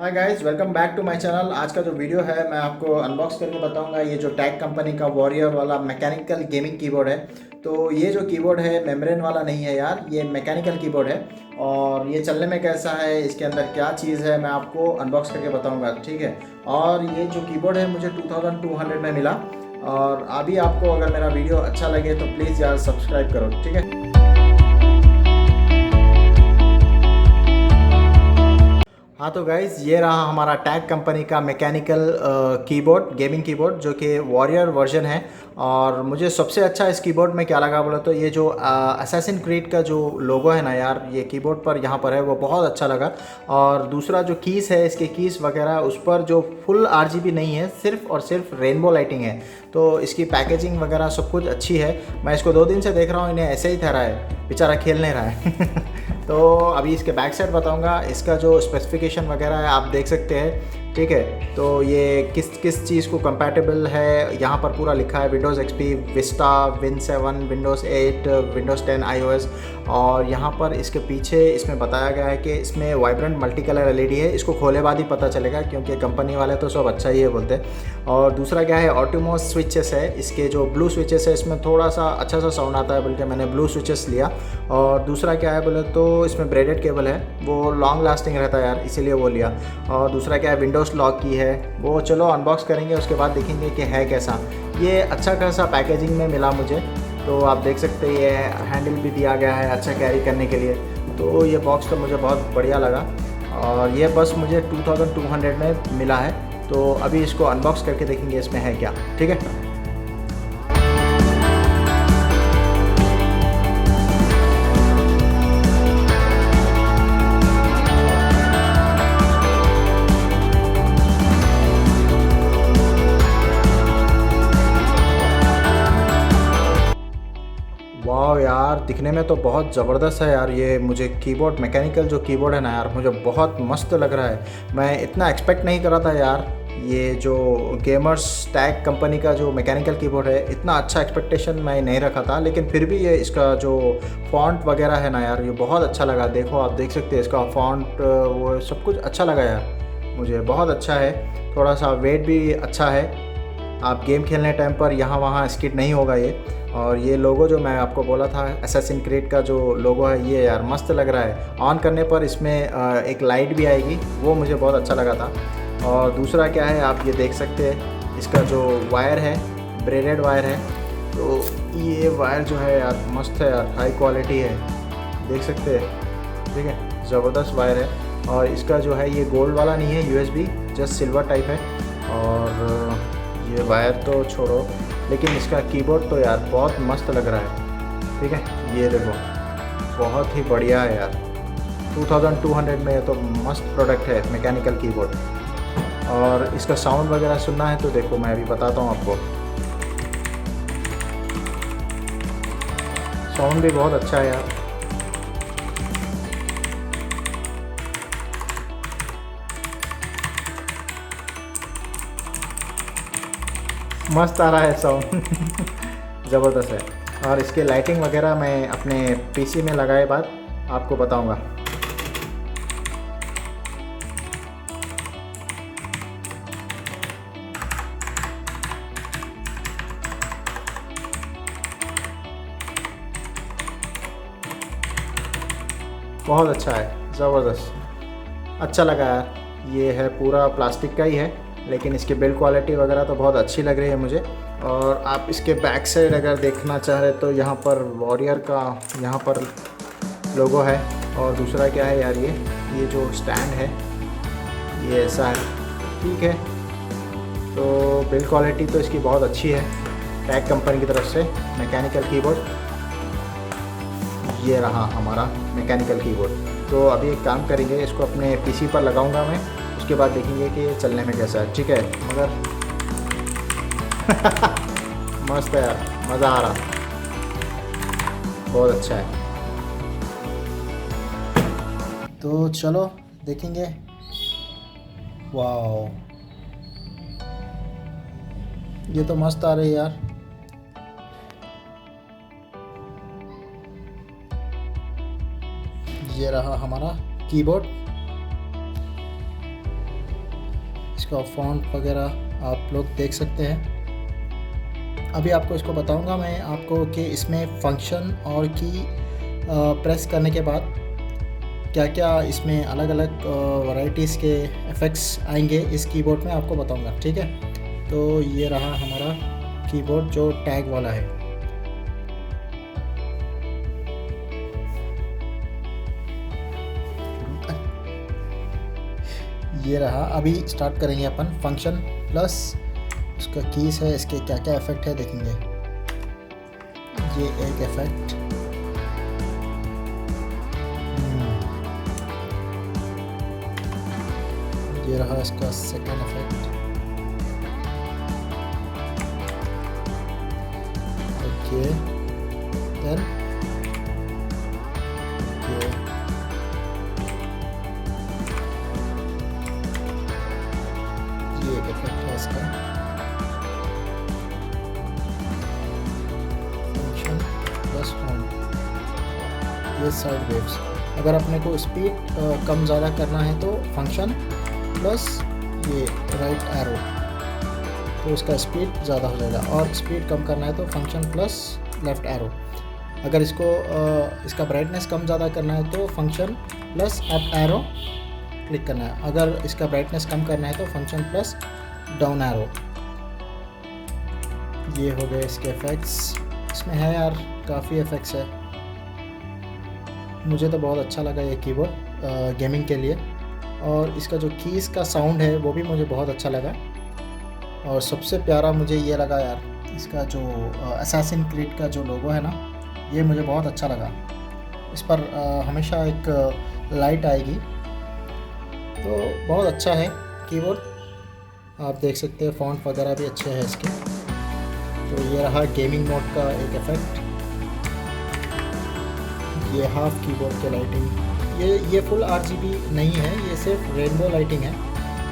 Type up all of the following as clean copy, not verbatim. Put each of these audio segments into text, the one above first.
Hi guys, welcome back to my channel. आज का जो वीडियो है मैं आपको अनबॉक्स करके बताऊंगा। ये जो टैग कंपनी का वॉरियर वाला मैकेनिकल गेमिंग कीबोर्ड है, तो ये जो कीबोर्ड है मेम्ब्रेन वाला नहीं है यार, ये मैकेनिकल कीबोर्ड है। और ये चलने में कैसा है, इसके अंदर क्या चीज़ है, मैं आपको अनबॉक्स करके बताऊंगा, ठीक है। और ये जो कीबोर्ड है मुझे 2200 में मिला। और अभी आपको अगर मेरा वीडियो अच्छा लगे तो प्लीज़ यार सब्सक्राइब करो, ठीक है। हाँ तो गाइज़, ये रहा हमारा टैग कंपनी का मैकेनिकल कीबोर्ड, गेमिंग कीबोर्ड, जो कि वॉरियर वर्जन है। और मुझे सबसे अच्छा इस कीबोर्ड में क्या लगा बोला तो ये जो असैसिन क्रीड का जो लोगो है ना यार, ये कीबोर्ड पर यहाँ पर है, वो बहुत अच्छा लगा। और दूसरा जो कीज़ है, इसके कीज़ वगैरह, उस पर जो फुल RGB नहीं है, सिर्फ और सिर्फ रेनबो लाइटिंग है। तो इसकी पैकेजिंग वगैरह सब कुछ अच्छी है। मैं इसको 2 दिन से देख रहा हूँ, इन्हें ऐसे ही ठहरा है, बेचारा खेल नहीं रहा है तो अभी इसके बैक साइड बताऊंगा। इसका जो स्पेसिफिकेशन वगैरह है आप देख सकते हैं, ठीक है। तो ये किस किस चीज़ को कंपैटिबल है, यहाँ पर पूरा लिखा है। Windows XP, Vista, Win7, Windows 8, Windows 10 iOS। और यहाँ पर इसके पीछे इसमें बताया गया है कि इसमें वाइब्रेंट मल्टी कलर LED है। इसको खोले बाद ही पता चलेगा, क्योंकि कंपनी वाले तो सब अच्छा ही है बोलते हैं। और दूसरा क्या है, ऑटोमोस स्विचेस है। इसके जो ब्लू स्विचेस है, इसमें थोड़ा सा अच्छा सा साउंड आता है, बल्कि मैंने ब्लू स्विचेस लिया। और दूसरा क्या है बोले तो इसमें ब्रेडेड केबल है, वो लॉन्ग लास्टिंग रहता है यार, इसीलिए वो लिया। और दूसरा क्या है, विंडोज़ लॉक की है, वो चलो अनबॉक्स करेंगे, उसके बाद देखेंगे कि है कैसा। ये अच्छा खासा पैकेजिंग में मिला मुझे, तो आप देख सकते हैं। ये हैंडल भी दिया गया है अच्छा कैरी करने के लिए। तो ये बॉक्स तो मुझे बहुत बढ़िया लगा। और ये बस मुझे 2200 में मिला है। तो अभी इसको अनबॉक्स करके देखेंगे इसमें है क्या, ठीक है। वाह यार, दिखने में तो बहुत ज़बरदस्त है यार। ये मुझे कीबोर्ड, मैकेनिकल जो कीबोर्ड है ना यार, मुझे बहुत मस्त लग रहा है। मैं इतना एक्सपेक्ट नहीं कर रहा था यार। ये जो गेमर्स टैग कंपनी का जो मैकेनिकल कीबोर्ड है, इतना अच्छा एक्सपेक्टेशन मैं नहीं रखा था। लेकिन फिर भी ये इसका जो फॉन्ट वगैरह है ना यार, ये बहुत अच्छा लगा। देखो आप देख सकते हैं इसका फॉन्ट, वो सब कुछ अच्छा लगा यार, मुझे बहुत अच्छा है। थोड़ा सा वेट भी अच्छा है, आप गेम खेलने टाइम पर यहाँ वहाँ स्किड नहीं होगा ये। और ये लोगो जो मैं आपको बोला था, असैसिन क्रीड का जो लोगो है, ये यार मस्त लग रहा है। ऑन करने पर इसमें एक लाइट भी आएगी, वो मुझे बहुत अच्छा लगा था। और दूसरा क्या है, आप ये देख सकते हैं, इसका जो वायर है, ब्रेडेड वायर है। तो ये वायर जो है यार मस्त है यार, हाई क्वालिटी है, देख सकते हैं, ठीक है, ज़बरदस्त वायर है। और इसका जो है ये गोल्ड वाला नहीं है, USB, जस्ट सिल्वर टाइप है। और ये वायर तो छोड़ो, लेकिन इसका कीबोर्ड तो यार बहुत मस्त लग रहा है, ठीक है। ये देखो, बहुत ही बढ़िया है यार। 2200 में ये तो मस्त प्रोडक्ट है, मैकेनिकल कीबोर्ड। और इसका साउंड वगैरह सुनना है तो देखो, मैं अभी बताता हूँ आपको। साउंड भी बहुत अच्छा है यार। मस्त आ रहा है साउंड ज़बरदस्त है। और इसके लाइटिंग वगैरह मैं अपने PC में लगाए बाद आपको बताऊंगा। बहुत अच्छा है, ज़बरदस्त, अच्छा लगा यार। ये है पूरा प्लास्टिक का ही है, लेकिन इसकी बिल्ड क्वालिटी वगैरह तो बहुत अच्छी लग रही है मुझे। और आप इसके बैक साइड अगर देखना चाहे तो यहाँ पर वॉरियर का यहाँ पर लोगो है। और दूसरा क्या है यार, ये जो स्टैंड है, ये ऐसा है, ठीक है। तो बिल्ड क्वालिटी तो इसकी बहुत अच्छी है, टैग कंपनी की तरफ से मैकेनिकल कीबोर्ड। ये रहा हमारा मैकेनिकल कीबोर्ड। तो अभी एक काम करेंगे, इसको अपने PC पर लगाऊंगा मैं, उसके बाद देखेंगे कि ये चलने में कैसा है, ठीक है। मगर मस्त है यार, मज़ा आ रहा, बहुत अच्छा है। तो चलो देखेंगे। वाओ, ये तो मस्त आ रही है यार। ये रहा हमारा कीबोर्ड। इसका फ़ॉन्ट वगैरह आप लोग देख सकते हैं। अभी आपको इसको बताऊंगा मैं आपको कि इसमें फंक्शन और की प्रेस करने के बाद क्या क्या इसमें अलग अलग वैरायटीज़ के इफ़ेक्ट्स आएंगे इस कीबोर्ड में, आपको बताऊंगा, ठीक है। तो ये रहा हमारा कीबोर्ड जो टैग वाला है। ये रहा। अभी स्टार्ट करेंगे अपन फंक्शन प्लस उसका कीज़ है, इसके क्या क्या इफ़ेक्ट है देखेंगे। ये एक इफ़ेक्ट, ये रहा इसका second effect, okay, then okay, ये एक इफ़ेक्ट है इसका फंक्शन प्लस होम, ये साइड वेव्स। अगर अपने को स्पीड कम ज़्यादा करना है तो फंक्शन प्लस ये राइट एरो, तो इसका स्पीड ज़्यादा हो जाएगा, और स्पीड कम करना है तो फंक्शन प्लस लेफ़्ट एरो। अगर इसको इसका ब्राइटनेस कम ज़्यादा करना है तो function plus up arrow click करना है। अगर इसका ब्राइटनेस कम करना है तो फंक्शन प्लस डाउन एरो। ये हो गए इसके इफ़ेक्ट्स। इसमें है यार काफ़ी इफ़ेक्ट्स है, मुझे तो बहुत अच्छा लगा ये कीबोर्ड गेमिंग के लिए। और इसका जो कीज़ का साउंड है वो भी मुझे बहुत अच्छा लगा। और सबसे प्यारा मुझे ये लगा यार, इसका जो असैसिन क्रीड का जो लोगो है ना, ये मुझे बहुत अच्छा लगा। इस पर हमेशा एक लाइट आएगी, तो बहुत अच्छा है कीबोर्ड। आप देख सकते हैं फ़ॉन्ट वगैरह भी अच्छे हैं इसके। तो ये रहा गेमिंग मोड का एक इफ़ेक्ट। ये हाफ कीबोर्ड के लाइटिंग, ये फुल RGB नहीं है, ये सिर्फ रेनबो लाइटिंग है,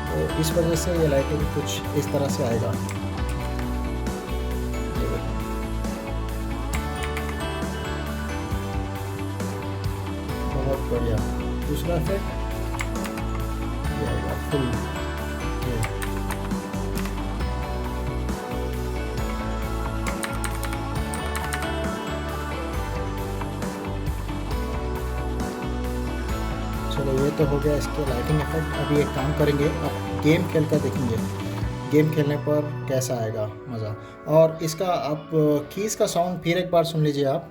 तो इस वजह से ये लाइटिंग कुछ इस तरह से आएगा। बहुत बढ़िया। दूसरा इफेक्ट ये आएगा फुल, चलो ये तो हो गया इसके लाइटिंग इफेक्ट। अभी एक काम करेंगे, अब गेम खेल कर देखेंगे गेम खेलने पर कैसा आएगा मज़ा। और इसका आप कीज़ का साउंड फिर एक बार सुन लीजिए आप।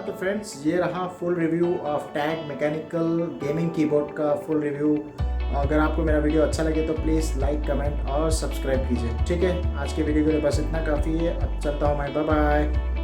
तो फ्रेंड्स ये रहा full review of tag mechanical gaming keyboard का फुल रिव्यू। अगर आपको मेरा वीडियो अच्छा लगे तो प्लीज़ लाइक कमेंट और सब्सक्राइब कीजिए। ठीक है, आज के वीडियो के लिए बस इतना काफ़ी है। अब चलता हूँ मैं, बाय बाय।